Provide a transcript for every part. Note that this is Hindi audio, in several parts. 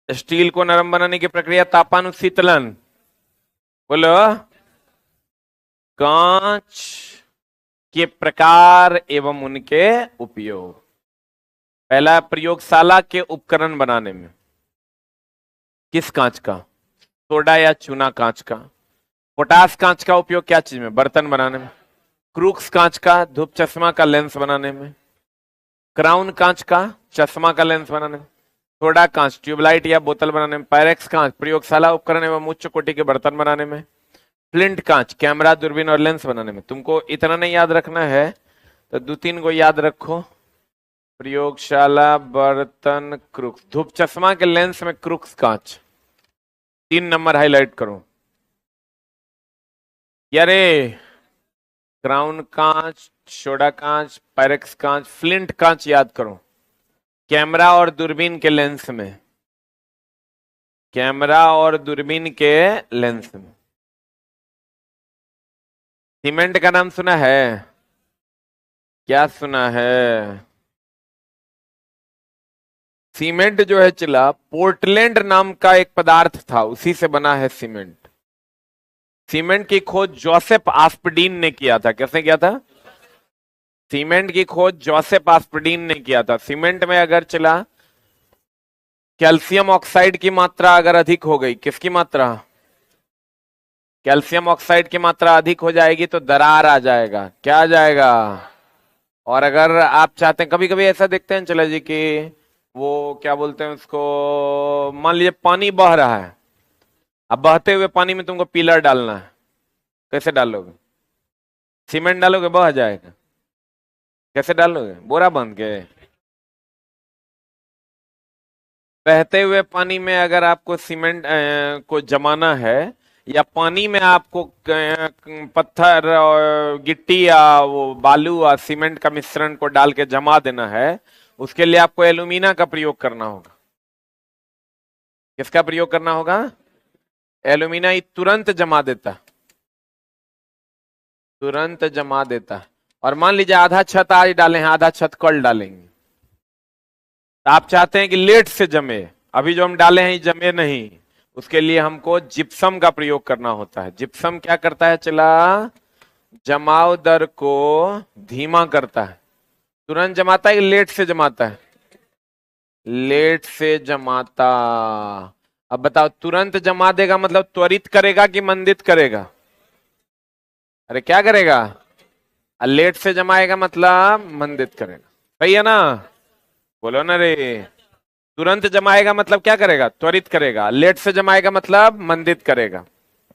स्टील को नरम बनाने की प्रक्रिया तापानुशीतलन। बोलो। कांच के प्रकार एवं उनके उपयोग। पहला, प्रयोगशाला के उपकरण बनाने में। किस कांच का? सोडा या चूना कांच का। पोटास कांच का उपयोग क्या चीज में? बर्तन बनाने में। क्रूक्स कांच का धूप चश्मा का लेंस बनाने में। क्राउन कांच का चश्मा का लेंस बनाने में। सोडा कांच ट्यूबलाइट या बोतल बनाने में। पायरेक्स कांच प्रयोगशाला उपकरण एवं उच्च कोटि के बर्तन बनाने में। फ्लिंट कांच कैमरा दूरबीन और लेंस बनाने में। तुमको इतना नहीं याद रखना है तो दो तीन को याद रखो। प्रयोगशाला, बर्तन, क्रूक्स। धूप चश्मा के लेंस में क्रूक्स कांच। 3 नंबर हाईलाइट करो। यारे, क्राउन कांच, सोडा कांच, पायरेक्स कांच, फ्लिंट कांच याद करो। कैमरा और दूरबीन के लेंस में। कैमरा और दूरबीन के लेंस में। सीमेंट का नाम सुना है? क्या सुना है? सीमेंट जो है चला, पोर्टलैंड नाम का एक पदार्थ था, उसी से बना है सीमेंट। सीमेंट की खोज जोसेफ आस्पडीन ने किया था। कैसे किया था? सीमेंट की खोज जोसेफ आस्पडीन ने किया था। सीमेंट में अगर चला कैल्शियम ऑक्साइड की मात्रा अगर अधिक हो गई, किसकी मात्रा? कैल्शियम ऑक्साइड की मात्रा अधिक हो जाएगी तो दरार आ जाएगा। क्या आ जाएगा? और अगर आप चाहते हैं, कभी कभी ऐसा देखते हैं चला जी कि वो क्या बोलते हैं उसको, मान लीजिए पानी बह रहा है, अब बहते हुए पानी में तुमको पिलर डालना है, कैसे डालोगे? सीमेंट डालोगे, बह जाएगा। कैसे डालोगे? बोरा बांध के। बहते हुए पानी में अगर आपको सीमेंट को जमाना है, या पानी में आपको पत्थर और गिट्टी या वो बालू और सीमेंट का मिश्रण को डाल के जमा देना है, उसके लिए आपको एल्यूमिना का प्रयोग करना होगा। किसका प्रयोग करना होगा? एल्यूमिना। ही तुरंत जमा देता, तुरंत जमा देता। और मान लीजिए आधा छत आज डाले हैं, आधा छत कल डालेंगे, तो आप चाहते हैं कि लेट से जमे, अभी जो हम डाले हैं जमे नहीं, उसके लिए हमको जिप्सम का प्रयोग करना होता है। जिप्सम क्या करता है चला? जमाव दर को धीमा करता है। तुरंत जमाता है कि लेट से जमाता है? लेट से जमाता। अब बताओ, तुरंत जमा देगा मतलब त्वरित करेगा कि मंदित करेगा? अरे क्या करेगा? लेट से जमाएगा मतलब मंदित करेगा। सही है ना? बोलो ना रे। तुरंत जमाएगा मतलब क्या करेगा? त्वरित करेगा। लेट से जमाएगा मतलब मंदित करेगा।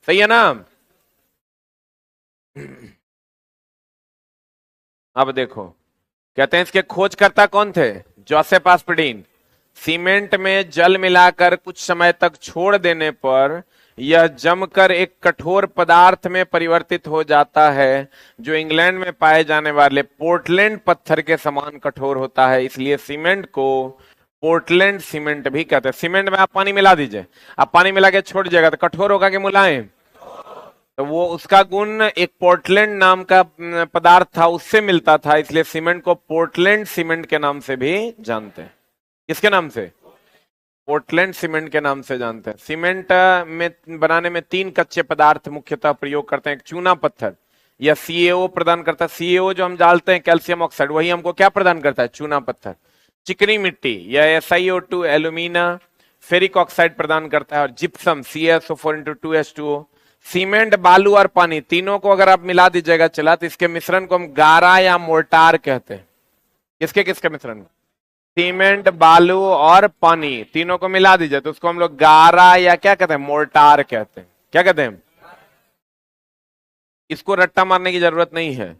सही है ना? अब देखो, कहते हैं इसके खोजकर्ता कौन थे? जोसेफ आस्पडीन। सीमेंट में जल मिलाकर कुछ समय तक छोड़ देने पर यह जमकर एक कठोर पदार्थ में परिवर्तित हो जाता है, जो इंग्लैंड में पाए जाने वाले पोर्टलैंड पत्थर के समान कठोर होता है। इसलिए सीमेंट को पोर्टलैंड सीमेंट भी कहते हैं। सीमेंट में आप पानी मिला दीजिए, आप पानी मिला के छोड़ दीजिएगा तो कठोर होगा कि मुलायम? तो वो उसका गुण एक पोर्टलैंड नाम का पदार्थ था, उससे मिलता था, इसलिए सीमेंट को पोर्टलैंड सीमेंट के नाम से भी जानते हैं। किसके नाम से? पोर्टलैंड सीमेंट के नाम से जानते हैं। सीमेंट में बनाने में 3 कच्चे पदार्थ मुख्यतः प्रयोग करते हैं। एक चूना पत्थर, यह सीएओ प्रदान करता है। सीएओ जो हम डालते हैं कैल्शियम ऑक्साइड, वही हमको क्या प्रदान करता है? चूना पत्थर। चिकनी मिट्टी, यह SiO2 एल्यूमिना फेरिक ऑक्साइड प्रदान करता है। और जिप्सम CaSO4 2H2O। सीमेंट, बालू और पानी तीनों को अगर आप मिला दीजिएगा चला, तो इसके मिश्रण को हम गारा या मोर्टार कहते हैं। किसके किसके मिश्रण? सीमेंट, बालू और पानी तीनों को मिला दीजिए तो उसको हम लोग गारा या क्या कहते हैं? मोर्टार कहते हैं। क्या कहते हैं? इसको रट्टा मारने की जरूरत नहीं है।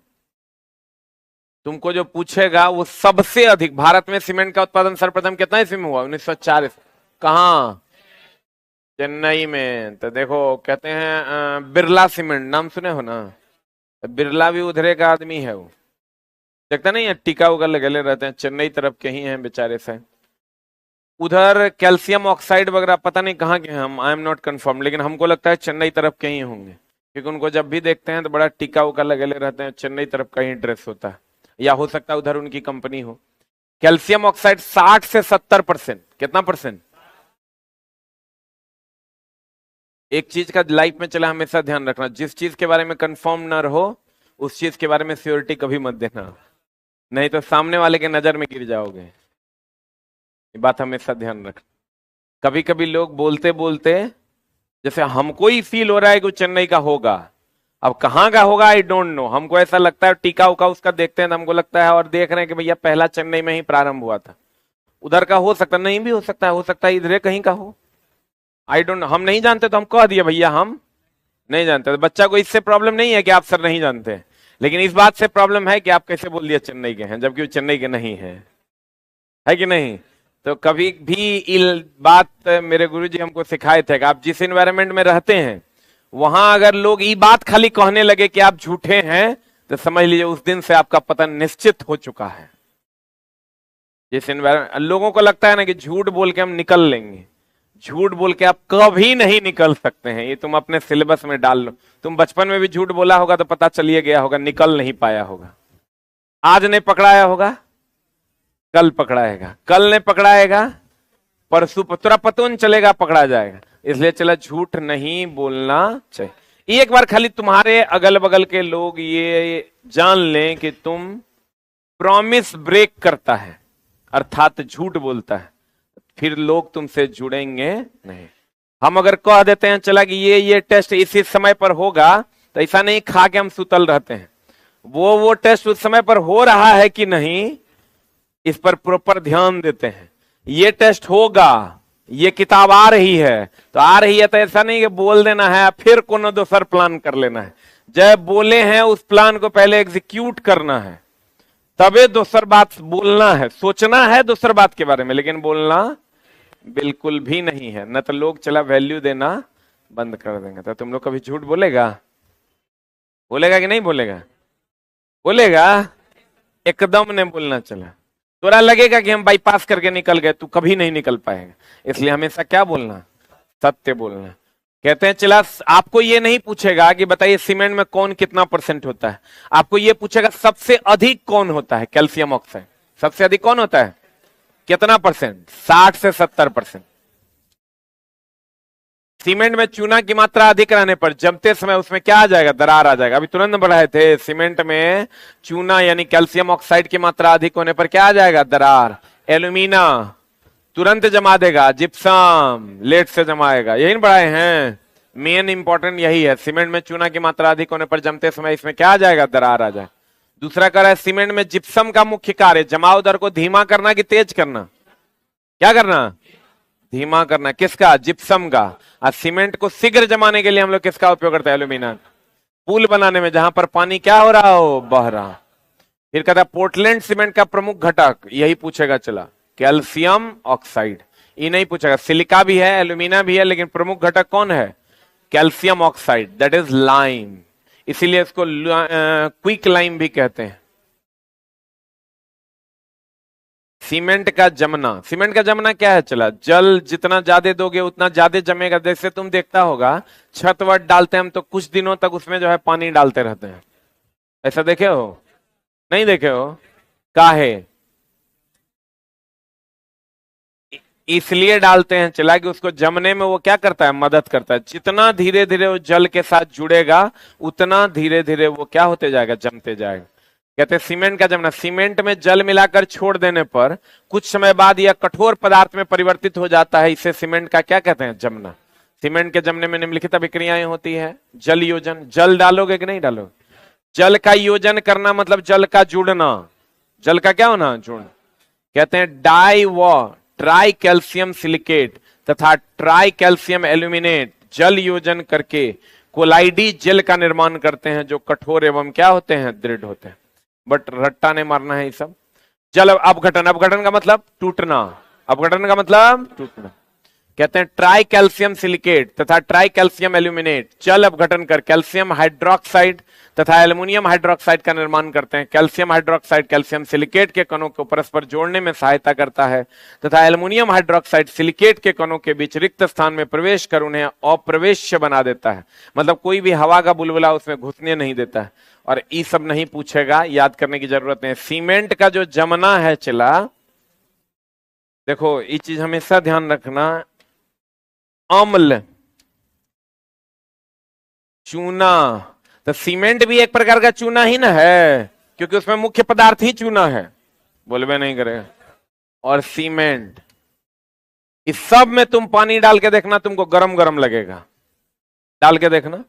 तुमको जो पूछेगा वो सबसे अधिक भारत में सीमेंट का उत्पादन सर्वप्रथम कितना ईस्वी में हुआ? 1940। कहाँ? चेन्नई में। तो देखो, कहते हैं बिरला सीमेंट, नाम सुने हो ना? बिरला भी उधरे का आदमी है। वो देखता नहीं है, टीका उगा लगे रहते हैं, चेन्नई तरफ के ही हैं बेचारे से। उधर कैल्शियम ऑक्साइड वगैरह पता नहीं कहाँ के हैं, हम आई एम नॉट कंफर्म, लेकिन हमको लगता है चेन्नई तरफ के ही होंगे, क्योंकि उनको जब भी देखते हैं तो बड़ा टीका उका लगे रहते हैं, चेन्नई तरफ का ही ड्रेस होता है, या हो सकता है उधर उनकी कंपनी हो। कैल्शियम ऑक्साइड 60 से 70%। कितना परसेंट? एक चीज का लाइफ में चला हमेशा ध्यान रखना, जिस चीज के बारे में कंफर्म ना रहो उस चीज के बारे में श्योरिटी कभी मत देना, नहीं तो सामने वाले के नजर में गिर जाओगे। ये बात हमेशा ध्यान रखना। कभी कभी लोग बोलते बोलते, जैसे हमको ही फील हो रहा है कि वो चेन्नई का होगा, अब कहाँ का होगा आई डोंट नो, हमको ऐसा लगता है टीका उका उसका देखते हैं तो हमको लगता है और देख रहे हैं कि भैया पहला चेन्नई में ही प्रारंभ हुआ था, उधर का हो सकता नहीं भी हो सकता है इधर कहीं का हो, आई डोंट नो, हम नहीं जानते तो हम कह दिए भैया हम नहीं जानते। तो बच्चा को इससे प्रॉब्लम नहीं है कि आप सर नहीं जानते, लेकिन इस बात से प्रॉब्लम है कि आप कैसे बोल दिया चेन्नई के हैं जबकि वो चेन्नई के नहीं है कि नहीं। तो कभी भी बात मेरे गुरुजी हमको सिखाए थे कि आप जिस एनवायरनमेंट में रहते हैं वहां अगर लोग ये बात खाली कहने लगे कि आप झूठे हैं तो समझ लीजिए उस दिन से आपका पतन निश्चित हो चुका है। जिस एनवायरनमेंट लोगों को लगता है ना कि झूठ बोल के हम निकल लेंगे, झूठ बोल के आप कभी नहीं निकल सकते हैं, ये तुम अपने सिलेबस में डाल लो। तुम बचपन में भी झूठ बोला होगा तो पता चलिए गया होगा, निकल नहीं पाया होगा। आज नहीं पकड़ाया होगा कल पकड़ाएगा, कल नहीं पकड़ाएगा परसों तुरा पतून चलेगा पकड़ा जाएगा। इसलिए चला झूठ नहीं बोलना चाहिए। एक बार खाली तुम्हारे अगल बगल के लोग ये जान लें कि तुम प्रॉमिस ब्रेक करता है अर्थात झूठ बोलता है, फिर लोग तुमसे जुड़ेंगे नहीं। हम अगर कह देते हैं चला कि ये टेस्ट इसी समय पर होगा तो ऐसा नहीं खा के हम सुतल रहते हैं, वो टेस्ट उस समय पर हो रहा है कि नहीं इस पर प्रॉपर ध्यान देते हैं। ये टेस्ट होगा, ये किताब आ रही है तो आ रही है तो ऐसा नहीं कि बोल देना है फिर कोनो दूसर प्लान कर लेना है। जब बोले हैं उस प्लान को पहले एग्जीक्यूट करना है, तबे दूसर बात बोलना है। सोचना है दूसर बात के बारे में लेकिन बोलना बिल्कुल भी नहीं है, न तो लोग चला वैल्यू देना बंद कर देंगे। तो तुम लोग कभी झूठ बोलेगा कि नहीं बोलेगा? बोलेगा, एकदम नहीं बोलना। चला तोरा लगेगा कि हम बाईपास करके निकल गए, तू कभी नहीं निकल पाएगा। इसलिए हमेशा क्या बोलना? सत्य बोलना। कहते हैं चला आपको ये नहीं पूछेगा कि बताइए सीमेंट में कौन कितना परसेंट होता है, आपको ये पूछेगा सबसे अधिक कौन होता है कैल्शियम ऑक्साइड। सबसे अधिक कौन होता है, कितना परसेंट? 60 से 70%। सीमेंट में चूना की मात्रा अधिक रहने पर जमते समय उसमें क्या आ जाएगा? दरार आ जाएगा। अभी तुरंत बढ़ाए थे, सीमेंट में चूना यानी कैल्शियम ऑक्साइड की मात्रा अधिक होने पर क्या आ जाएगा? दरार। एल्यूमिना तुरंत जमा देगा, जिप्सम लेट से जमाएगा। यही बढ़ाए हैं, मेन इंपॉर्टेंट यही है। सीमेंट में चूना की मात्रा अधिक होने पर जमते समय इसमें क्या आ जाएगा? दरार आ जाए। दूसरा कह रहा है सीमेंट में जिप्सम का मुख्य कार्य जमाव दर को धीमा करना कि तेज करना? क्या करना? धीमा करना। किसका? जिप्सम का। और सीमेंट को शीघ्र जमाने के लिए हम लोग किसका उपयोग करते हैं? एल्यूमिना। पुल बनाने में जहां पर पानी क्या हो रहा हो? बह रहा। फिर कहता है पोर्टलैंड सीमेंट का प्रमुख घटक, यही पूछेगा चला, कैल्शियम ऑक्साइड। ये नहीं पूछेगा, सिलिका भी है एल्यूमिना भी है लेकिन प्रमुख घटक कौन है? Calcium oxide, that is lime. इसीलिए इसको क्विक लाइम भी कहते हैं। सीमेंट का जमना। सीमेंट का जमना क्या है? चला जल जितना ज्यादा दोगे उतना ज्यादा जमेगा। जैसे तुम देखता होगा छत वट डालते हैं हम तो कुछ दिनों तक उसमें जो है पानी डालते रहते हैं, ऐसा देखे हो? नहीं देखे हो? काहे? इसलिए डालते हैं चला कि उसको जमने में वो क्या करता है? मदद करता है। जितना धीरे धीरे वो जल के साथ जुड़ेगा उतना धीरे धीरे वो क्या होते जाएगा? जमते जाएगा। कहते हैं सीमेंट का जमना, सीमेंट में जल मिलाकर छोड़ देने पर कुछ समय बाद यह कठोर पदार्थ में परिवर्तित हो जाता है, इसे सीमेंट का क्या कहते हैं? जमना। सीमेंट के जमने में निम्नलिखित अभिक्रियाएं होती है। जल योजन, जल डालोगे कि नहीं डालोगे? जल का योजन करना मतलब जल का जुड़ना। जल का क्या होना? जुड़। कहते हैं डाई व ट्राई कैल्शियम सिलिकेट तथा ट्राई कैल्शियम एल्यूमिनेट जल योजन करके कोलाइडी जेल का निर्माण करते हैं जो कठोर एवं क्या होते हैं? दृढ़ होते हैं। बट रट्टा ने मारना है ये सब। जल अपघटन, अपघटन का मतलब टूटना, अपघटन का मतलब टूटना। कहते हैं ट्राई कैल्शियम सिलिकेट तथा ट्राई कैल्शियम एल्यूमिनेट जल अपघटन कर कैल्शियम हाइड्रोक्साइड तथा एल्युमिनियम हाइड्रोक्साइड का निर्माण करते हैं। कैल्शियम हाइड्रोक्साइड कैल्शियम सिलिकेट के कणों को परस्पर जोड़ने में सहायता करता है तथा एल्युमिनियम हाइड्रोक्साइड सिलिकेट के कणों के बीच रिक्त स्थान में प्रवेश कर उन्हें अप्रवेश्य बना देता है। मतलब कोई भी हवा का बुलबुला उसमें घुसने नहीं देता है। और ये सब नहीं पूछेगा, याद करने की जरूरत नहीं। सीमेंट का जो जमना है चला, देखो ये चीज हमेशा ध्यान रखना, अम्ल चूना, तो सीमेंट भी एक प्रकार का चूना ही ना है, क्योंकि उसमें मुख्य पदार्थ ही चूना है, बोलबे नहीं करेगा। और सीमेंट, इस सब में तुम पानी डाल के देखना, तुमको गरम गरम लगेगा। डाल के देखना,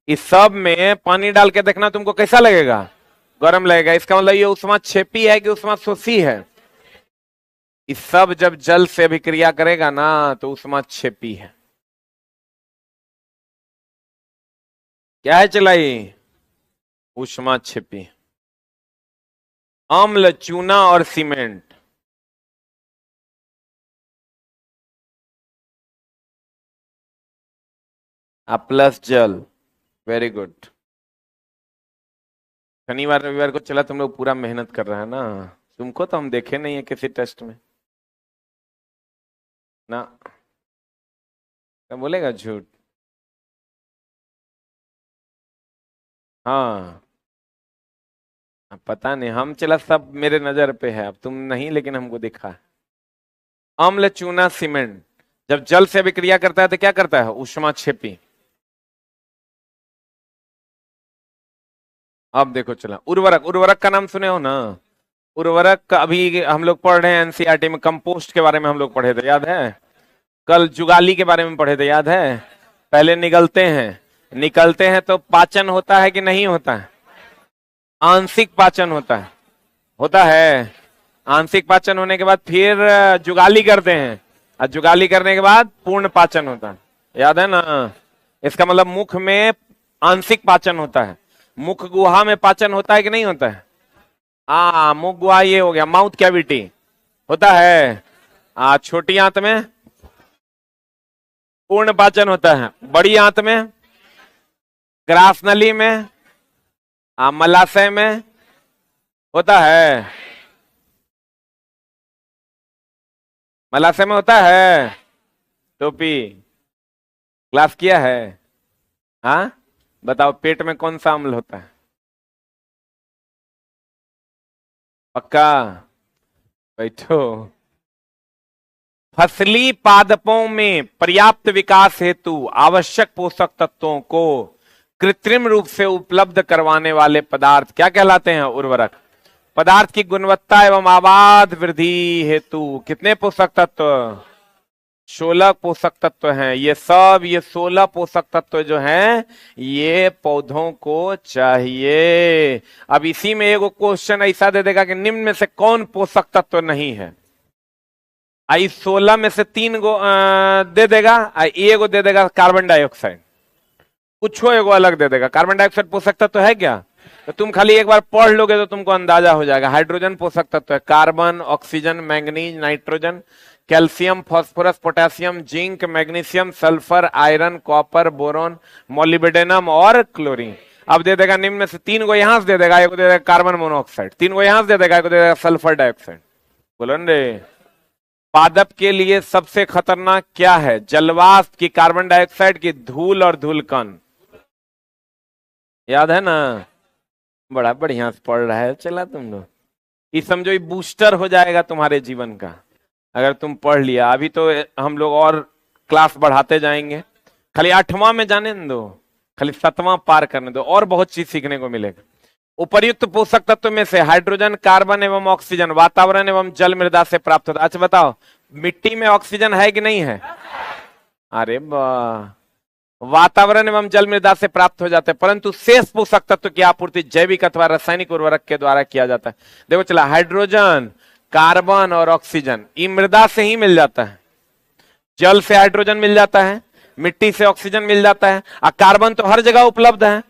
इस सब में पानी डाल के देखना, तुमको कैसा लगेगा? गरम लगेगा। इसका मतलब ये उष्मा क्षेपी है कि उष्मा शोषी है? इस सब जब जल से अभिक्रिया करेगा ना तो उष्मा क्षेपी है। क्या है चलाई? उष्मा क्षेपी। अम्ल, चूना और सीमेंट, प्लस जल। Very good. शनिवार रविवार को चला, तुम लोग पूरा मेहनत कर रहा है ना। तुमको तो हम देखे नहीं है किसी टेस्ट में ना। क्या बोलेगा झूठ? हाँ, अब पता नहीं, हम चला सब मेरे नजर पे है, अब तुम नहीं, लेकिन हमको दिखा है। अम्ल, चूना, सीमेंट जब जल से अभिक्रिया करता है तो क्या करता है? ऊष्मा क्षेपी। अब देखो चला, उर्वरक। उर्वरक का नाम सुने हो ना? उर्वरक का अभी हम लोग पढ़ रहे हैं एनसीईआरटी में, कंपोस्ट के बारे में हम लोग पढ़े थे, याद है? कल जुगाली के बारे में पढ़े थे, याद है? पहले निकलते हैं तो पाचन होता है कि नहीं होता है? आंशिक पाचन होता है। होता है। आंशिक पाचन होने के बाद फिर जुगाली करते हैं, और जुगाली करने के बाद पूर्ण पाचन होता है, याद है ना? इसका मतलब मुख में आंशिक पाचन होता है। मुख गुहा में पाचन होता है कि नहीं होता है? मुख गुहा ये हो गया, माउथ कैविटी होता है। छोटी आंत में पूर्ण पाचन होता है, बड़ी आंत में, ग्रास नली में, मलाशय में होता है। मलाशय में होता है। टोपी क्लास किया है? हाँ, बताओ पेट में कौन सा अम्ल होता है? पक्का? बैठो। फसली पादपों में पर्याप्त विकास हेतु आवश्यक पोषक तत्वों को कृत्रिम रूप से उपलब्ध करवाने वाले पदार्थ क्या कहलाते हैं? उर्वरक। पदार्थ की गुणवत्ता एवं आबाद वृद्धि हेतु कितने पोषक तत्व? 16 पोषक तत्व हैं। ये 16 पोषक तत्व जो हैं ये पौधों को चाहिए। अब इसी में एक क्वेश्चन ऐसा दे देगा कि निम्न में से कौन पोषक तत्व नहीं है? आई 16 में से 3 गो दे देगा, एगो दे देगा कार्बन डाइऑक्साइड, कुछ एगो अलग दे देगा। कार्बन डाइऑक्साइड पोषक तत्व है क्या? तो तुम खाली एक बार पढ़ लोगे तो तुमको अंदाजा हो जाएगा। हाइड्रोजन पोषक तत्व है, carbon, oxygen, manganese, nitrogen, calcium, phosphorus, potassium, zinc, magnesium, sulphur, iron, copper, boron, molybdenum और क्लोरीन। अब दे देगा निम्न में से 3 गो यहां से दे देगा, एक दे देगा कार्बन मोनोऑक्साइड, 3 गो यहां से दे देगा, एक दे देगा सल्फर डाइऑक्साइड। बोलो रे, पादप के लिए सबसे खतरनाक क्या है? जलवाष्प की, कार्बन डाइऑक्साइड की, धूल और धूलकण? याद है ना? बड़ा बढ़िया से पढ़ रहा है चला तुम लोग। ये समझो ये बूस्टर हो जाएगा तुम्हारे जीवन का अगर तुम पढ़ लिया। अभी तो हम लोग और क्लास बढ़ाते जाएंगे, खाली 8वां में जाने दो, खाली 7वां पार करने दो, और बहुत चीज सीखने को मिलेगा। उपर्युक्त पोषक तत्व में से हाइड्रोजन, कार्बन एवं ऑक्सीजन वातावरण एवं जल मृदा से प्राप्त होता है। अच्छा बताओ, मिट्टी में ऑक्सीजन है कि नहीं है? अरे वाह, वातावरण एवं जल मृदा से प्राप्त हो जाते हैं, परंतु शेष पोषक तत्व की आपूर्ति जैविक अथवा रासायनिक उर्वरक के द्वारा किया जाता है। देखो चला, हाइड्रोजन, कार्बन और ऑक्सीजन ये मृदा से ही मिल जाता है। जल से हाइड्रोजन मिल जाता है, मिट्टी से ऑक्सीजन मिल जाता है, और कार्बन तो हर जगह उपलब्ध है,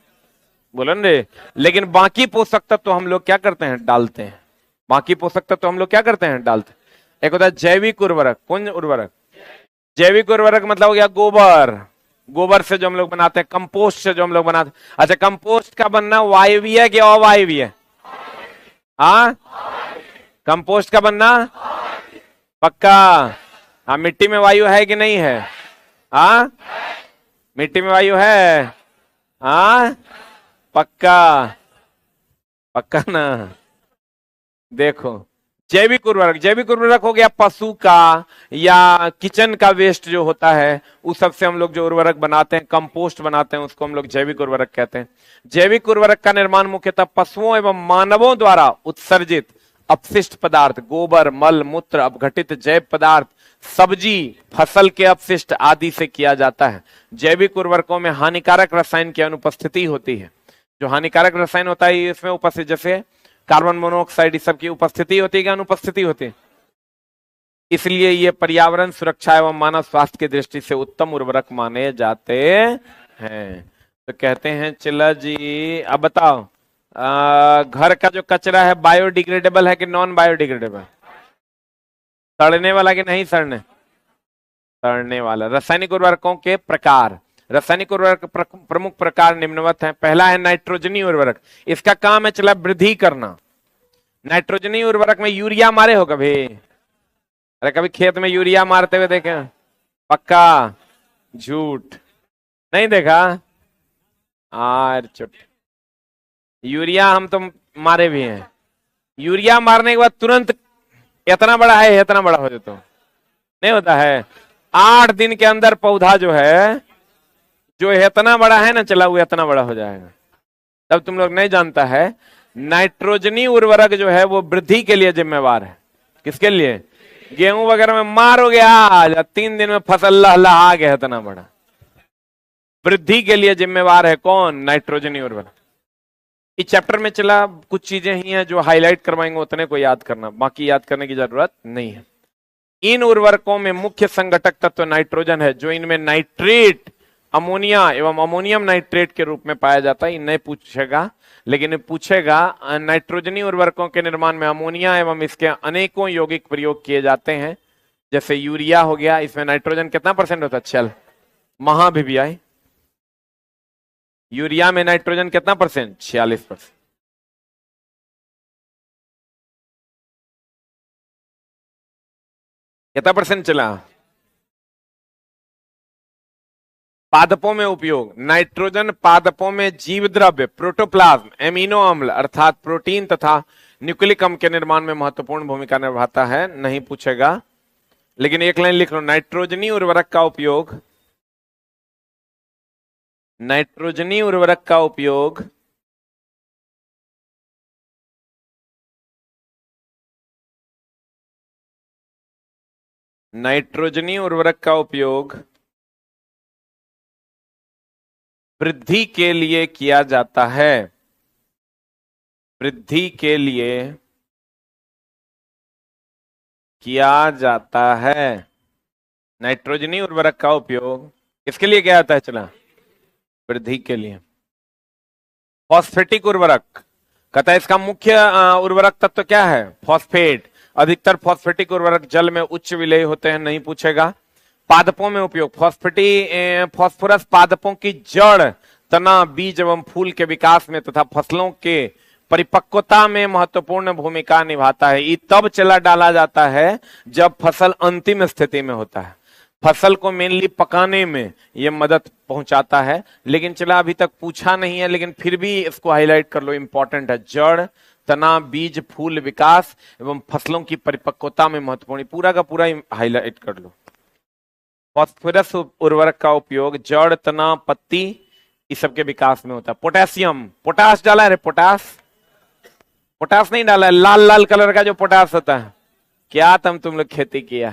बोलो रे। लेकिन बाकी पोषक तत्व हम लोग क्या करते हैं? डालते हैं। बाकी पोषक तत्व हम लोग क्या करते हैं? डालते हैं। एक होता है जैविक उर्वरक। कौन उर्वरक? जैविक उर्वरक मतलब हो गया गोबर, गोबर से जो हम लोग बनाते हैं, कंपोस्ट से जो हम लोग बनाते हैं। अच्छा, कंपोस्ट का बनना वायवीय कि अवायवीय? हाँ, कंपोस्ट का बनना पक्का। हाँ, मिट्टी में वायु है कि नहीं है? हाँ, मिट्टी में वायु है। हाँ, पक्का, पक्का ना? देखो, जैविक उर्वरक हो गया पशु का या किचन का वेस्ट जो होता है, उस सब से हम लोग जो उर्वरक बनाते हैं, कंपोस्ट बनाते हैं, उसको हम लोग जैविक उर्वरक कहते हैं। जैविक उर्वरक का निर्माण मुख्यतः पशुओं एवं मानवों द्वारा उत्सर्जित अपशिष्ट पदार्थ, गोबर, मल मूत्र, अपघटित जैव पदार्थ, सब्जी, फसल के अपशिष्ट आदि से किया जाता है। जैविक उर्वरकों में हानिकारक रसायन की अनुपस्थिति होती है। जो हानिकारक रसायन होता है इसमें उपस्थित, जैसे कार्बन मोनोऑक्साइड, इस सब की उपस्थिति होती है क्या अनुपस्थिति होती है? इसलिए ये पर्यावरण सुरक्षा एवं मानव स्वास्थ्य की दृष्टि से उत्तम उर्वरक माने जाते हैं। तो कहते हैं चिल्ला जी, अब बताओ, घर का जो कचरा है बायोडिग्रेडेबल है कि नॉन बायोडिग्रेडेबल? सड़ने वाला कि नहीं सड़ने? सड़ने वाला। रासायनिक उर्वरकों के प्रकार। रासायनिक उर्वरक प्रमुख प्रकार निम्नवत हैं। पहला है नाइट्रोजनी उर्वरक। इसका काम है चला वृद्धि करना। नाइट्रोजनी उर्वरक में यूरिया मारे हो कभी? अरे कभी खेत में यूरिया मारते हुए देखे? पक्का झूठ नहीं देखा? आर चुट, यूरिया हम तो मारे भी हैं। यूरिया मारने के बाद तुरंत इतना बड़ा है, इतना बड़ा हो जाता नहीं होता है। 8 दिन के अंदर पौधा जो है, जो इतना बड़ा है ना, चला वो इतना बड़ा हो जाएगा। तब तुम लोग नहीं जानता है, नाइट्रोजनी उर्वरक जो है वो वृद्धि के लिए जिम्मेवार है। किसके लिए? गेहूं वगैरह में मारोगे आज, 3 दिन में फसल लहलहा गया इतना बड़ा। वृद्धि के लिए जिम्मेवार है कौन? नाइट्रोजनी उर्वरक। इस चैप्टर में चला कुछ चीजें ही हैं जो हाईलाइट करवाएंगे, उतने को याद करना, बाकी याद करने की जरूरत नहीं है। इन उर्वरकों में मुख्य संघटक तत्व नाइट्रोजन है, जो इनमें नाइट्रेट, अमोनिया एवं अमोनियम नाइट्रेट के रूप में पाया जाता है। नहीं पूछेगा, लेकिन पूछेगा नाइट्रोजनी उर्वरकों के निर्माण में अमोनिया एवं इसके अनेकों यौगिक प्रयोग किए जाते हैं। जैसे यूरिया हो गया, इसमें नाइट्रोजन कितना % होता है? चल महाभिवियाई, यूरिया में नाइट्रोजन कितना %? 46%। कितना % चला? पादपों में उपयोग। नाइट्रोजन पादपों में जीव द्रव्य, प्रोटोप्लाज्म, एमिनो अम्ल अर्थात प्रोटीन तथा न्यूक्लिक अम्ल के निर्माण में महत्वपूर्ण भूमिका निभाता है। नहीं पूछेगा, लेकिन एक लाइन लिख लो, नाइट्रोजनी उर्वरक का उपयोग, नाइट्रोजनी उर्वरक का उपयोग नाइट्रोजनी उर्वरक का उपयोग वृद्धि के लिए किया जाता है। वृद्धि के लिए किया जाता है। नाइट्रोजनी उर्वरक का उपयोग किसके लिए किया जाता है? चला वृद्धि के लिए। फॉस्फेटिक उर्वरक कहता है इसका मुख्य उर्वरक तत्व क्या है? फॉस्फेट। अधिकतर फॉस्फेटिक उर्वरक जल में उच्च विलेय होते हैं। नहीं पूछेगा। पादपों में उपयोग। फॉस्फोरस पादपों की जड़, तना, बीज एवं फूल के विकास में तथा फसलों के परिपक्वता में महत्वपूर्ण भूमिका निभाता है। ये तब चला डाला जाता है जब फसल अंतिम स्थिति में होता है। फसल को मेनली पकाने में यह मदद पहुंचाता है। लेकिन चला अभी तक पूछा नहीं है, लेकिन फिर भी इसको हाईलाइट कर लो, इंपॉर्टेंट है। जड़, तना, बीज, फूल विकास एवं फसलों की परिपक्वता में महत्वपूर्ण, पूरा का पूरा हाईलाइट कर लो। फॉस्फोरस उर्वरक का उपयोग जड़, तना, पत्ती इस सब के विकास में होता है। पोटेशियम, पोटास डाला है? पोटास, पोटास नहीं डाला है, लाल लाल कलर का जो पोटास होता है। क्या तुम लोग खेती किया?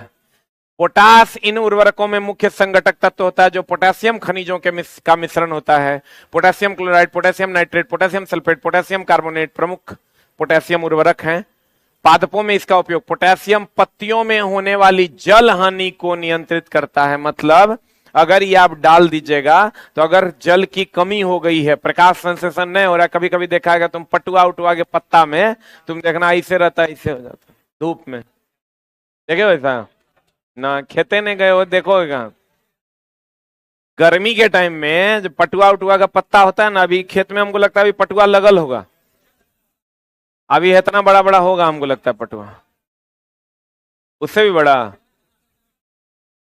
पोटास इन उर्वरकों में मुख्य संघटक तत्व होता है, जो पोटेशियम खनिजों के का मिश्रण होता है। Potassium chloride, potassium nitrate, potassium sulphate, potassium carbonate प्रमुख पोटेशियम उर्वरक हैं। पादपों में इसका उपयोग। पोटेशियम पत्तियों में होने वाली जल हानि को नियंत्रित करता है। मतलब अगर ये आप डाल दीजिएगा तो अगर जल की कमी हो गई है, प्रकाश संश्लेषण नहीं हो रहा, कभी कभी देखा है तुम पटुआ उटुआ के पत्ता में तुम देखना ऐसे रहता है, ऐसे हो जाता है धूप में, देखे वैसा ना? खेते नहीं गए हो, देखोगे गर्मी के टाइम में जो पटुआ उटुआ का पत्ता होता है ना, अभी खेत में हमको लगता है अभी पटुआ लगल होगा, अभी इतना बड़ा बड़ा होगा हमको लगता है पटुआ, उससे भी बड़ा।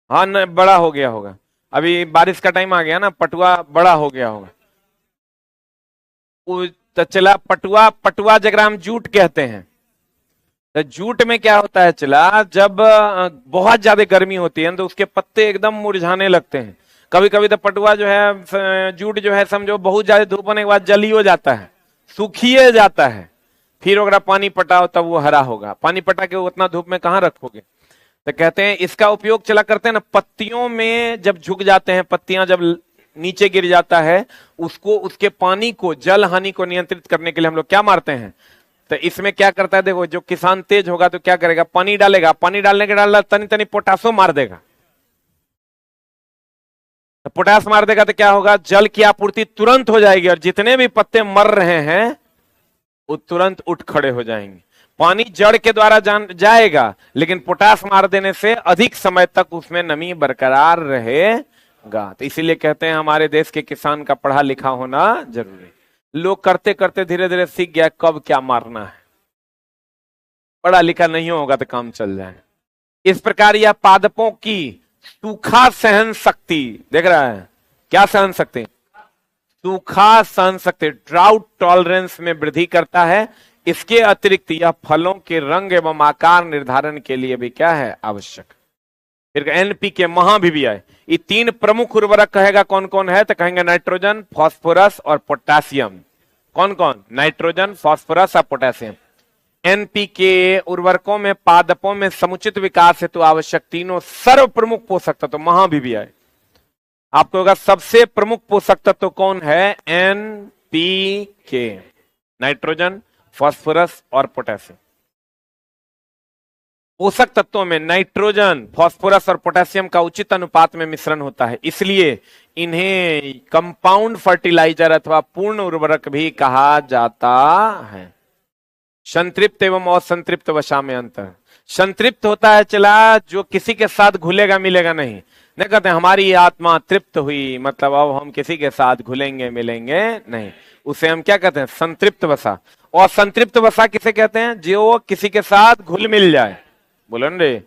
हाँ न, बड़ा हो गया होगा, अभी बारिश का टाइम आ गया ना, पटुआ बड़ा हो गया होगा। तो चला पटुआ, पटुआ जगह हम जूट कहते हैं, तो जूट में क्या होता है चला, जब बहुत ज्यादा गर्मी होती है तो उसके पत्ते एकदम मुरझाने लगते हैं। कभी कभी तो पटुआ जो है, जूट जो है, समझो बहुत ज्यादा धूप होने के बाद जली हो जाता है, सूखिए जाता है। फिर अगर पानी पटाओ तब वो हरा होगा। पानी पटा के उतना धूप में कहाँ रखोगे। तो कहते हैं इसका उपयोग चला करते हैं ना, पत्तियों में जब झुक जाते हैं, पत्तियां जब नीचे गिर जाता है, उसको, उसके पानी को, जल हानि को नियंत्रित करने के लिए हम लोग क्या मारते हैं। तो इसमें क्या करता है, देखो जो किसान तेज होगा तो क्या करेगा, पानी डालेगा, पानी डालने के डाल तनी तनी पोटासो मार देगा। तो पोटास मार देगा तो क्या होगा, जल की आपूर्ति तुरंत हो जाएगी और जितने भी पत्ते मर रहे हैं वो तुरंत उठ खड़े हो जाएंगे। पानी जड़ के द्वारा जाएगा, लेकिन पोटास मार देने से अधिक समय तक उसमें नमी बरकरार रहेगा। तो इसीलिए कहते हैं हमारे देश के किसान का पढ़ा लिखा होना जरूरी। लोग करते करते धीरे धीरे सीख गया कब क्या मारना है। पढ़ा लिखा नहीं होगा तो काम चल जाए। इस प्रकार यह पादपों की सूखा सहन शक्ति, देख रहा है क्या सहन शक्ति, सूखा सहन शक्ति, ड्राउट टॉलरेंस में वृद्धि करता है। इसके अतिरिक्त यह फलों के रंग एवं आकार निर्धारण के लिए भी क्या है, आवश्यक। फिर एनपीके, महाभिवियाय, ये तीन प्रमुख उर्वरक कहेगा कौन कौन है, तो कहेंगे नाइट्रोजन, फास्फोरस और पोटेशियम। कौन कौन, नाइट्रोजन, फास्फोरस और पोटेशियम। एनपीके उर्वरकों में पादपों में समुचित विकास हेतु आवश्यक तीनों सर्व प्रमुख पोषक तत्व महाभिवियाय। आपको होगा सबसे प्रमुख पोषक तत्व कौन है, एनपीके, नाइट्रोजन, फास्फोरस और पोटेशियम। पोषक तत्वों में नाइट्रोजन, फास्फोरस और पोटेशियम का उचित अनुपात में मिश्रण होता है, इसलिए इन्हें कंपाउंड फर्टिलाइजर अथवा पूर्ण उर्वरक भी कहा जाता है। संतृप्त एवं असंतृप्त वसा में अंतर। संतृप्त होता है चला जो किसी के साथ घुलेगा मिलेगा नहीं कहते हैं हमारी आत्मा तृप्त हुई, मतलब अब हम किसी के साथ घुलेंगे मिलेंगे नहीं, उसे हम क्या कहते हैं, संतृप्त वसा। और संतृप्त वसा किसे कहते हैं, जो किसी के साथ घुल मिल जाए। बोलो न रे,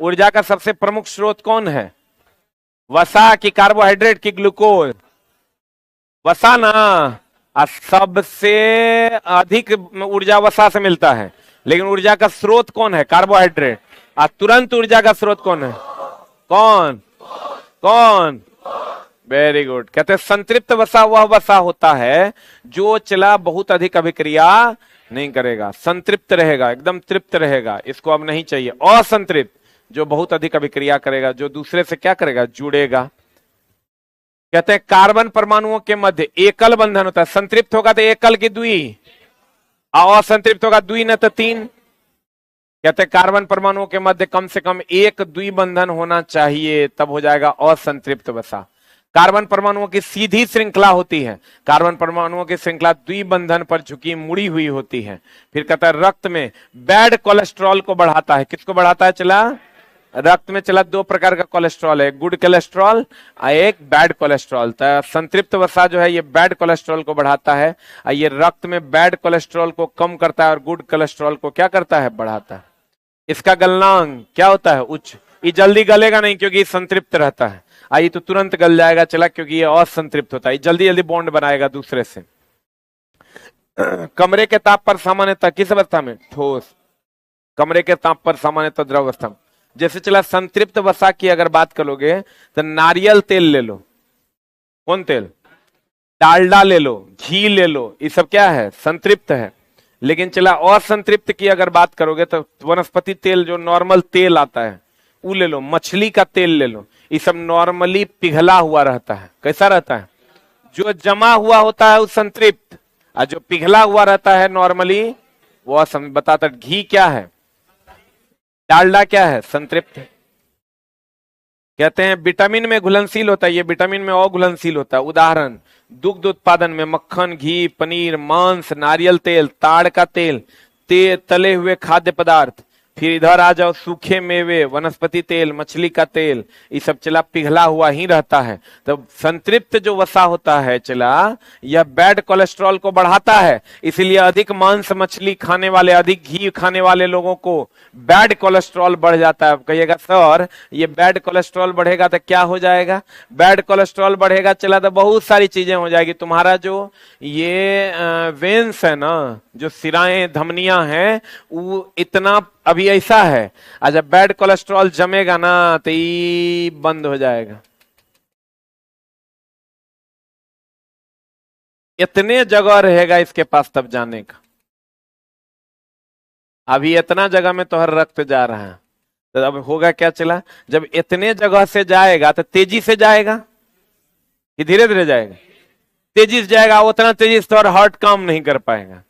ऊर्जा का सबसे प्रमुख स्रोत कौन है, वसा की कार्बोहाइड्रेट की ग्लूकोज, वसा ना। सबसे अधिक ऊर्जा वसा से मिलता है, लेकिन ऊर्जा का स्रोत कौन है, कार्बोहाइड्रेट। और तुरंत ऊर्जा का स्रोत कौन है, कौन कौन, वेरी गुड। कहते हैं संतृप्त वसा वह वसा होता है जो चला बहुत अधिक अभिक्रिया नहीं करेगा, संतृप्त रहेगा, एकदम तृप्त रहेगा, इसको अब नहीं चाहिए। असंतृप्त जो बहुत अधिक अभिक्रिया करेगा, जो दूसरे से क्या करेगा, जुड़ेगा। कहते हैं कार्बन परमाणुओं के मध्य एकल बंधन होता है, संतृप्त होगा तो एकल की द्वि, असंतृप्त होगा द्वि न तो तीन। कहते हैं कार्बन परमाणुओं के मध्य कम से कम एक द्विबंधन होना चाहिए, तब हो जाएगा असंतृप्त वसा। कार्बन परमाणुओं की सीधी श्रृंखला होती है, कार्बन परमाणुओं की श्रृंखला द्विबंधन पर झुकी मुड़ी हुई होती है। फिर कहता है रक्त में बैड कोलेस्ट्रॉल को बढ़ाता है, किसको बढ़ाता है चला, रक्त में चला दो प्रकार का कोलेस्ट्रॉल है, गुड कोलेस्ट्रॉल और एक बैड कोलेस्ट्रॉल। तो संतृप्त वसा जो है ये बैड कोलेस्ट्रॉल को बढ़ाता है, और ये रक्त में बैड कोलेस्ट्रॉल को कम करता है और गुड कोलेस्ट्रॉल को क्या करता है, बढ़ाता है। इसका गलनांक क्या होता है, उच्च। ये जल्दी गलेगा नहीं क्योंकि ये संतृप्त रहता है, आई तो तुरंत गल जाएगा चला क्योंकि ये असंतृप्त होता है, जल्दी जल्दी बॉन्ड बनाएगा दूसरे से। कमरे के ताप पर सामान्यतः किस अवस्था में, ठोस। कमरे के ताप पर सामान्यतः द्रव अवस्था में। जैसे चला संतृप्त वसा की अगर बात करोगे तो नारियल तेल ले लो, कौन तेल, डालडा ले लो, घी ले लो, ये सब क्या है, संतृप्त है। लेकिन चला असंतृप्त की अगर बात करोगे तो वनस्पति तेल जो नॉर्मल तेल आता है वो ले लो, मछली का तेल ले लो, ये सब नॉर्मली पिघला हुआ रहता है। कैसा रहता है, जो जमा हुआ होता है वो संतृप्त, और जो पिघला हुआ रहता है नॉर्मली वो बताता है। घी क्या है, डालडा क्या है, संतृप्त। कहते हैं विटामिन में घुलनशील होता है, ये विटामिन में अघुलनशील होता है। उदाहरण दुग्ध उत्पादन में मक्खन, घी, पनीर, मांस, नारियल तेल, ताड़ का तेल, तले हुए खाद्य पदार्थ, फिर इधर आ जाओ, सूखे मेवे, वनस्पति तेल, मछली का तेल, ये सब चला पिघला हुआ ही रहता है। तो संतृप्त जो वसा होता है चला, यह बैड कोलेस्ट्रॉल को बढ़ाता है। इसीलिए अधिक मांस मछली खाने वाले, अधिक घी खाने वाले लोगों को बैड कोलेस्ट्रॉल बढ़ जाता है। कहिएगा सर ये बैड कोलेस्ट्रॉल बढ़ेगा तो क्या हो जाएगा? बैड कोलेस्ट्रॉल बढ़ेगा चला तो बहुत सारी चीजें हो जाएगी। तुम्हारा जो ये वेन्स है ना, जो सिराएं धमनियां हैं, वो इतना अभी ऐसा है, और जब बैड कोलेस्ट्रॉल जमेगा ना तो ये बंद हो जाएगा। इतने जगह रहेगा इसके पास तब जाने का। अभी इतना जगह में तो हर रक्त जा रहा है, तो अब होगा क्या चला, जब इतने जगह से जाएगा तो तेजी से जाएगा कि धीरे धीरे जाएगा? तेजी से जाएगा। उतना तेजी से तो हार्ट काम नहीं कर पाएगा।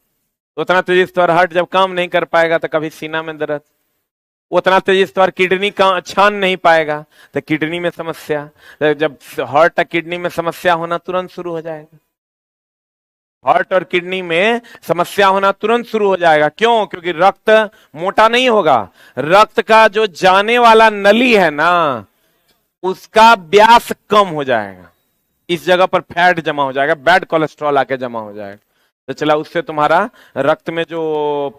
उतना तेजी से तो हार्ट जब काम नहीं कर पाएगा तो कभी सीना में दर्द, उतना तेजी से तो किडनी का छान नहीं पाएगा तो किडनी में समस्या। तो जब हार्ट और किडनी में समस्या होना तुरंत शुरू हो जाएगा। हार्ट और किडनी में समस्या होना तुरंत शुरू हो जाएगा। क्यों? क्योंकि रक्त मोटा नहीं होगा। रक्त का जो जाने वाला नली है ना, उसका व्यास कम हो जाएगा। इस जगह पर फैट जमा हो जाएगा, बैड कोलेस्ट्रॉल आके जमा हो जाएगा। तो चला उससे तुम्हारा रक्त में जो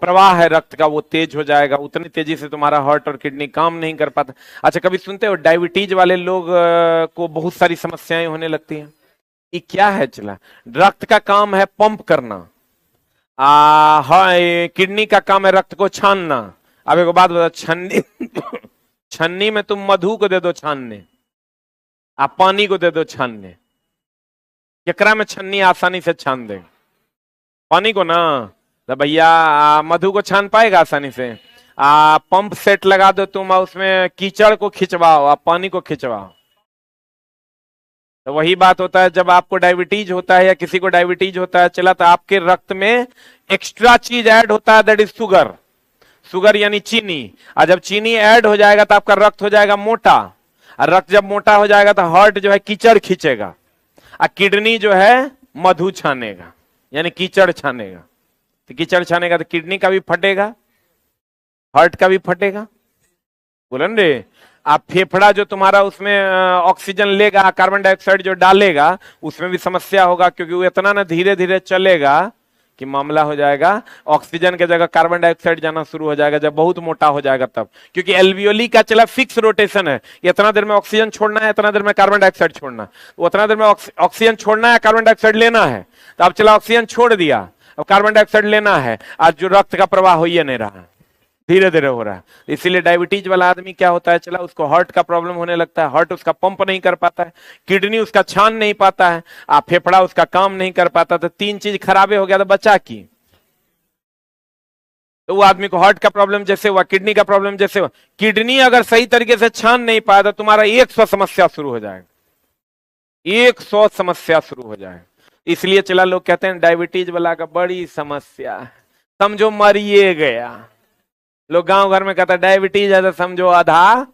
प्रवाह है रक्त का वो तेज हो जाएगा। उतनी तेजी से तुम्हारा हार्ट और किडनी काम नहीं कर पाता। अच्छा, कभी सुनते हो डायबिटीज वाले लोग को बहुत सारी समस्याएं होने लगती हैं? ये क्या है चला? रक्त का काम है पंप करना, किडनी का काम है रक्त को छानना। अब एक बात बता, छन्नी छन्नी में तुम मधु को दे दो छानने, आप पानी को दे दो छानने, केकरा में छन्नी आसानी से छान दे? पानी को ना। तो भैया मधु को छान पाएगा आसानी से? पंप सेट लगा दो तुम, उसमें कीचड़ को खिंचवाओ, आप पानी को खिंचवाओ। तो वही बात होता है, जब आपको डायबिटीज होता है या किसी को डायबिटीज होता है चला, तो आपके रक्त में एक्स्ट्रा चीज ऐड होता है, दैट इज शुगर। शुगर यानी चीनी। और जब चीनी ऐड हो जाएगा तो आपका रक्त हो जाएगा मोटा, और रक्त जब मोटा हो जाएगा तो हार्ट जो है कीचड़ खींचेगा, और किडनी जो है मधु छानेगा, यानी कीचड़ छानेगा। तो कीचड़ छानेगा तो किडनी का भी फटेगा, हार्ट का भी फटेगा। बोलन रे, आप फेफड़ा जो तुम्हारा उसमें ऑक्सीजन लेगा, कार्बन डाइऑक्साइड जो डालेगा, उसमें भी समस्या होगा, क्योंकि वो इतना ना धीरे धीरे चलेगा कि मामला हो जाएगा। ऑक्सीजन की जगह कार्बन डाइऑक्साइड जाना शुरू हो जाएगा जब बहुत मोटा हो जाएगा तब। क्योंकि एल्वियोली का चला फिक्स रोटेशन है, इतना देर में ऑक्सीजन छोड़ना है, इतना देर में कार्बन डाइऑक्साइड छोड़ना, उतना देर में ऑक्सीजन छोड़ना है, कार्बन डाइऑक्साइड लेना है। तो अब चला ऑक्सीजन छोड़ दिया, अब कार्बन डाइऑक्साइड लेना है, आज जो रक्त का प्रवाह हो ही नहीं रहा, धीरे धीरे हो रहा है। इसीलिए डायबिटीज वाला आदमी क्या होता है चला, उसको हार्ट का प्रॉब्लम होने लगता है, हार्ट उसका पंप नहीं कर पाता है, किडनी उसका छान नहीं पाता है, फेफड़ा उसका काम नहीं कर पाता। तो तीन चीज खराबे हो गया तो बचा की। तो वो आदमी को हार्ट का प्रॉब्लम जैसे हुआ, किडनी का प्रॉब्लम जैसे हुआ, किडनी अगर सही तरीके से छान नहीं पाया तो तुम्हारा 100 समस्या शुरू हो जाएगा, 100 समस्या शुरू हो जाएगा। इसलिए चला लोग कहते हैं डायबिटीज वाला का बड़ी समस्या है, समझो मरिए गया। लोग गांव घर में कहता है डायबिटीज है तो समझो आधा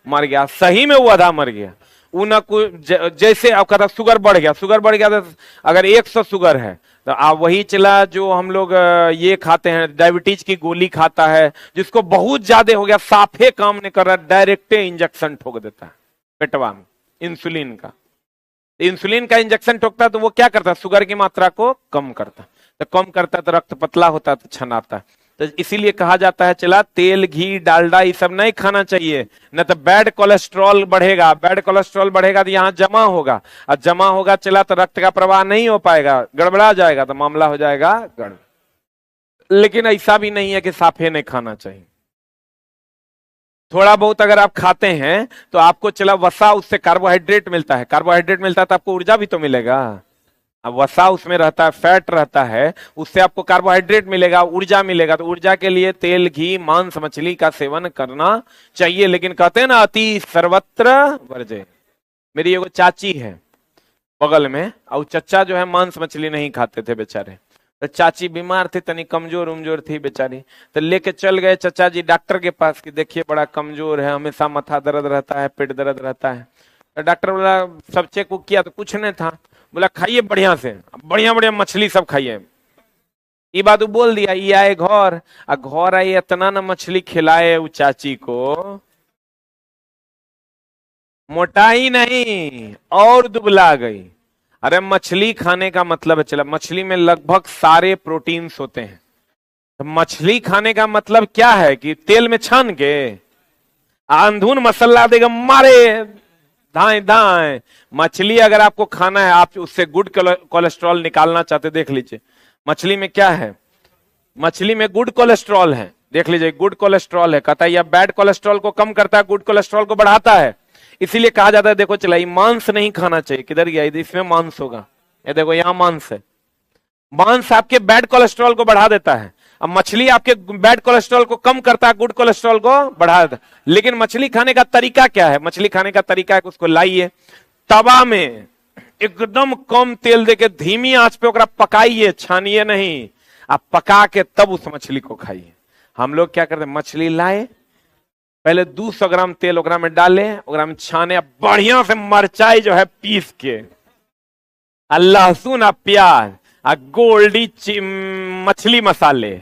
मर गया। सही में वो आधा मर गया। वो ना जैसे आप कहता शुगर बढ़ गया, शुगर बढ़ गया तो अगर 100 शुगर है तो आप वही चला जो हम लोग ये खाते हैं, डायबिटीज की गोली खाता है, जिसको बहुत ज्यादा हो गया, साफे काम नहीं कर रहा, डायरेक्ट इंजेक्शन ठोक देता है पेटवा में इंसुलिन का। इंसुलिन का इंजेक्शन ठोकता है तो वो क्या करता है, शुगर की मात्रा को कम करता है। तो कम करता है तो रक्त पतला होता है, तो छनाता है। तो इसीलिए कहा जाता है चला तेल घी डालडा ये सब नहीं खाना चाहिए, न तो बैड कोलेस्ट्रॉल बढ़ेगा। बैड कोलेस्ट्रॉल बढ़ेगा तो यहाँ जमा होगा, और जमा होगा चला तो रक्त का प्रवाह नहीं हो पाएगा, गड़बड़ा जाएगा, तो मामला हो जाएगा गड़बड़। लेकिन ऐसा भी नहीं है कि साफे नहीं खाना चाहिए। थोड़ा बहुत अगर आप खाते हैं तो आपको चला वसा, उससे कार्बोहाइड्रेट मिलता है, कार्बोहाइड्रेट मिलता है तो आपको ऊर्जा भी तो मिलेगा। अब वसा उसमें रहता है, फैट रहता है, उससे आपको कार्बोहाइड्रेट मिलेगा, ऊर्जा मिलेगा। तो ऊर्जा के लिए तेल घी मांस मछली का सेवन करना चाहिए। लेकिन कहते हैं ना अति सर्वत्र वर्जे। मेरी एगो चाची है बगल में, और चचा जो है मांस मछली नहीं खाते थे बेचारे। तो चाची बीमार थी, तनी कमजोर उमजोर थी बेचारी, तो लेके चल गए चचा जी डॉक्टर के पास कि देखिए बड़ा कमजोर है, हमेशा माथा दर्द रहता है, पेट दर्द रहता है। तो डॉक्टर बोला, सब चेक किया तो कुछ नहीं था। बोला खाइए बढ़िया से, बढ़िया बढ़िया मछली सब खाइए। ये बात बोल दिया। ये आए घर, आ घर आई इतना ना मछली खिलाए उ चाची को, मोटाई नहीं और दुबला गई। अरे मछली खाने का मतलब है, चला मछली में लगभग सारे प्रोटीन्स होते हैं। तो मछली खाने का मतलब क्या है कि तेल में छान के अंधुन मसाला देगा मारे दाएं दाएं। मछली अगर आपको खाना है, आप उससे गुड कोलेस्ट्रॉल निकालना चाहते, देख लीजिए मछली में क्या है। मछली में गुड कोलेस्ट्रॉल है, देख लीजिए गुड कोलेस्ट्रॉल है। कहता है यह बैड कोलेस्ट्रॉल को कम करता है, गुड कोलेस्ट्रॉल को बढ़ाता है। इसीलिए कहा जाता है, देखो चला मांस नहीं खाना चाहिए। किधर गया? इसमें मांस होगा, ये देखो यहां मांस है। मांस आपके बैड कोलेस्ट्रॉल को बढ़ा देता है। अब मछली आपके बैड कोलेस्ट्रॉल को कम करता है, गुड कोलेस्ट्रॉल को बढ़ा देता है। लेकिन मछली खाने का तरीका क्या है? मछली खाने का तरीका है कि उसको लाइए, तवा में एकदम कम तेल देके धीमी आंच पे ओकरा पकाइए, छानिए नहीं। आप पका के तब उस मछली को खाइए। हम लोग क्या करते हैं, मछली लाए, पहले 200 ग्राम तेल ओकरा में डाले, ओकरा में छाने, बढ़िया से मरचाई जो है पीस के, लहसुन, प्याज, गोल्डी मछली मसाले,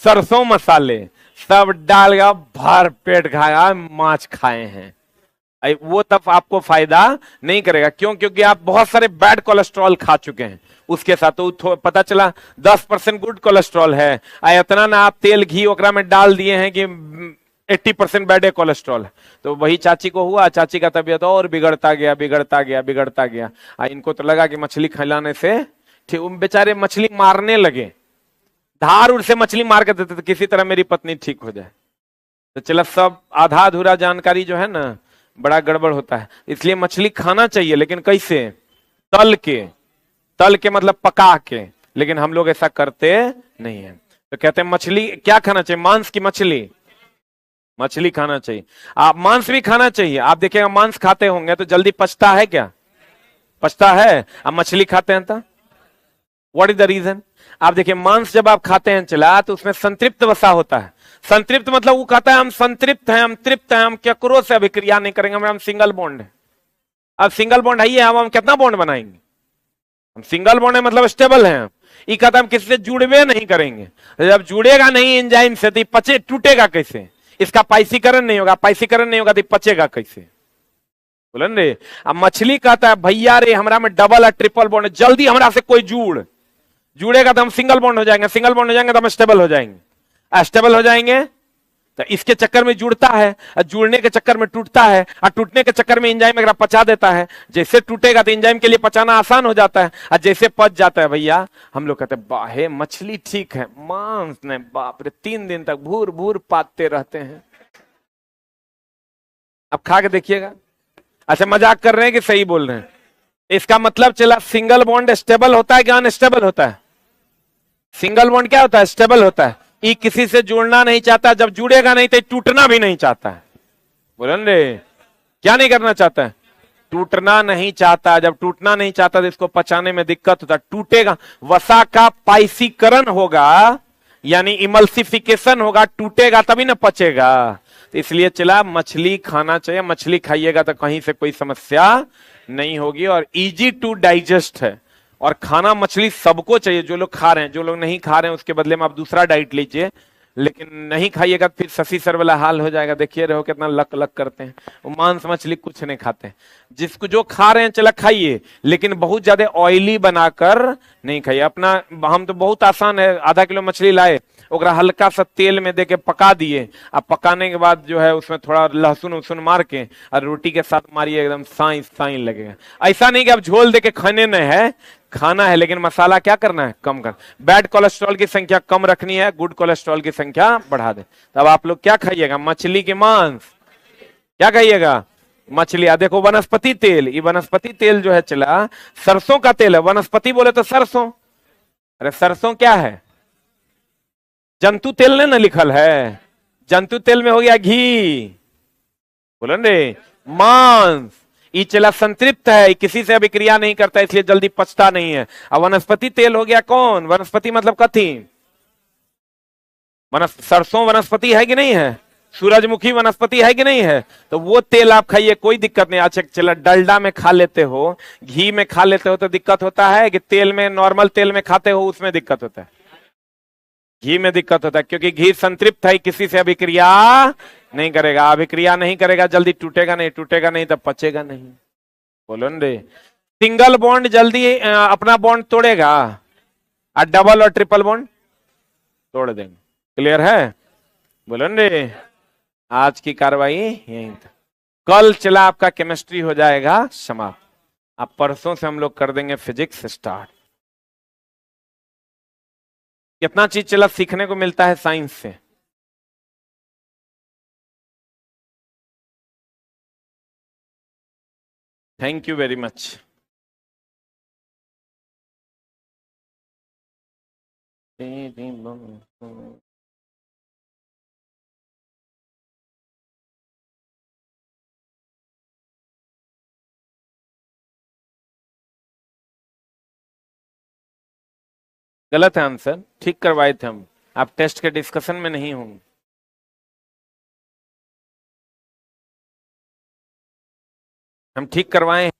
सरसों मसाले सब डाल के भर पेट खाया, माछ खाए हैं। वो तब आपको फायदा नहीं करेगा। क्यों? क्योंकि आप बहुत सारे बैड कोलेस्ट्रॉल खा चुके हैं उसके साथ। तो पता चला 10% गुड कोलेस्ट्रॉल है, इतना ना आप तेल घी ओकरा में डाल दिए हैं कि 80% बैड कोलेस्ट्रॉल है। तो वही चाची को हुआ, चाची का तबीयत और बिगड़ता गया बिगड़ता गया बिगड़ता गया। इनको तो लगा कि मछली खिलाने से ठीक, बेचारे मछली मारने लगे, धार उड़ से मछली मार के देते थे किसी तरह मेरी पत्नी ठीक हो जाए। तो चला सब आधा अधूरा जानकारी जो है ना बड़ा गड़बड़ होता है। इसलिए मछली खाना चाहिए, लेकिन कैसे? तल के, तल के मतलब पका के। लेकिन हम लोग ऐसा करते नहीं है। तो कहते हैं मछली क्या खाना चाहिए? मांस की मछली? मछली खाना चाहिए। आप मांस भी खाना चाहिए। आप देखिएगा मांस खाते होंगे तो जल्दी पचता है क्या? पचता है। अब मछली खाते हैं तो व्हाट इज द रीजन? आप देखिए मांस जब आप खाते हैं चला तो उसमें संतृप्त वसा होता है। संतृप्त मतलब वो कहता है हम संतृप्त हैं, हम तृप्त हैं, हम केकरो से अभिक्रिया नहीं करेंगे, हम सिंगल बॉन्ड है। अब सिंगल बॉन्ड है, हम कितना बॉन्ड बनाएंगे? हम सिंगल बॉन्ड है मतलब स्टेबल हैं। ये कहता है हम किसी से जुड़वे नहीं करेंगे। जब जुड़ेगा नहीं एंजाइम से तो पचे टूटेगा कैसे? इसका पाइसीकरण नहीं होगा, पाइसीकरण नहीं होगा तो पचेगा कैसे? बोलन रे। अब मछली कहता है भैया रे हमरा में डबल और ट्रिपल बॉन्ड, जल्दी हमरा से कोई जुड़ेगा तो हम सिंगल बॉन्ड हो जाएंगे, सिंगल बॉन्ड हो जाएंगे तो हम स्टेबल हो जाएंगे, स्टेबल हो जाएंगे तो इसके चक्कर में जुड़ता है, जुड़ने के चक्कर में टूटता है, और टूटने के चक्कर में एंजाइम अगर पचा देता है। जैसे टूटेगा तो एंजाइम के लिए पचाना आसान हो जाता है, और जैसे पच जाता है भैया हम लोग कहते हैं बाहे मछली ठीक है, मांस ने बाप रे 3 दिन तक भूर भूर पाते रहते हैं। अब खा के देखिएगा। अच्छा मजाक कर रहे हैं कि सही बोल रहे हैं? इसका मतलब चला सिंगल बॉन्ड स्टेबल होता है कि अनस्टेबल होता है? सिंगल बॉन्ड क्या होता है? स्टेबल होता है। ये किसी से जुड़ना नहीं चाहता, जब जुड़ेगा नहीं तो टूटना भी नहीं चाहता है। बोलन रे, क्या नहीं करना चाहता है? टूटना नहीं चाहता। जब टूटना नहीं चाहता तो इसको पचाने में दिक्कत होता है, टूटेगा। वसा का पाइसीकरण होगा यानी इमल्सिफिकेशन होगा, टूटेगा तभी ना पचेगा। तो इसलिए चला मछली खाना चाहिए। मछली खाइएगा तो कहीं से कोई समस्या नहीं होगी और इजी टू डाइजेस्ट है। और खाना मछली सबको चाहिए, जो लोग खा रहे हैं, जो लोग नहीं खा रहे हैं उसके बदले में आप दूसरा डाइट लीजिए। लेकिन नहीं खाइएगा फिर शशि सर वाला हाल हो जाएगा। देखिए रहो कितना लक लक करते हैं, वो मांस मछली कुछ नहीं खाते हैं। जिसको जो खा रहे हैं चला खाइए, लेकिन बहुत ज्यादा ऑयली बनाकर नहीं खाइए। अपना हम तो बहुत आसान है, आधा किलो मछली लाए, ओकरा हल्का सा तेल में देके पका दिए। अब पकाने के बाद जो है उसमें थोड़ा लहसुन उसुन मार के और रोटी के साथ मारिए, एकदम साई साई लगेगा। ऐसा नहीं कि अब झोल देके खाने नहीं है, खाना है, लेकिन मसाला क्या करना है? कम कर। बैड कोलेस्ट्रॉल की संख्या कम रखनी है, गुड कोलेस्ट्रॉल की संख्या बढ़ा दे। तब आप लोग क्या खाइएगा? मछली के मांस। क्या खाइएगा? मछली। देखो वनस्पति तेल, ये वनस्पति तेल जो है चला सरसों का तेल है। वनस्पति बोले तो सरसों। अरे सरसों क्या है? जंतु तेल ने ना लिखल है, जंतु तेल में हो गया घी। बोलन रे। मांस ये चला संतृप्त है, किसी से अभिक्रिया नहीं करता, इसलिए जल्दी पचता नहीं है। अब वनस्पति तेल हो गया कौन? वनस्पति मतलब कथी? सरसों वनस्पति है कि नहीं है? सूरजमुखी वनस्पति है कि नहीं है? तो वो तेल आप खाइए, कोई दिक्कत नहीं। अच्छा चला डलडा में खा लेते हो, घी में खा लेते हो तो दिक्कत होता है कि तेल में, नॉर्मल तेल में खाते हो उसमें दिक्कत होता है? घी में दिक्कत होता है क्योंकि घी संतृप्त है, किसी से अभिक्रिया नहीं करेगा, अभिक्रिया नहीं करेगा जल्दी टूटेगा नहीं, टूटेगा नहीं तो पचेगा नहीं। बोलो न रे, सिंगल बॉन्ड जल्दी अपना बॉन्ड तोड़ेगा और डबल और ट्रिपल बॉन्ड तोड़ देंगे। क्लियर है? बोलो न रे, आज की कार्रवाई यहीं तक। कल चला आपका केमिस्ट्री हो जाएगा समाप्त, अब परसों से हम लोग कर देंगे फिजिक्स स्टार्ट। कितना चीज चला सीखने को मिलता है साइंस से। Thank you very much. गलत है आंसर, ठीक करवाए थे हम, आप टेस्ट के डिस्कशन में नहीं होंगे। हम ठीक करवाए हैं।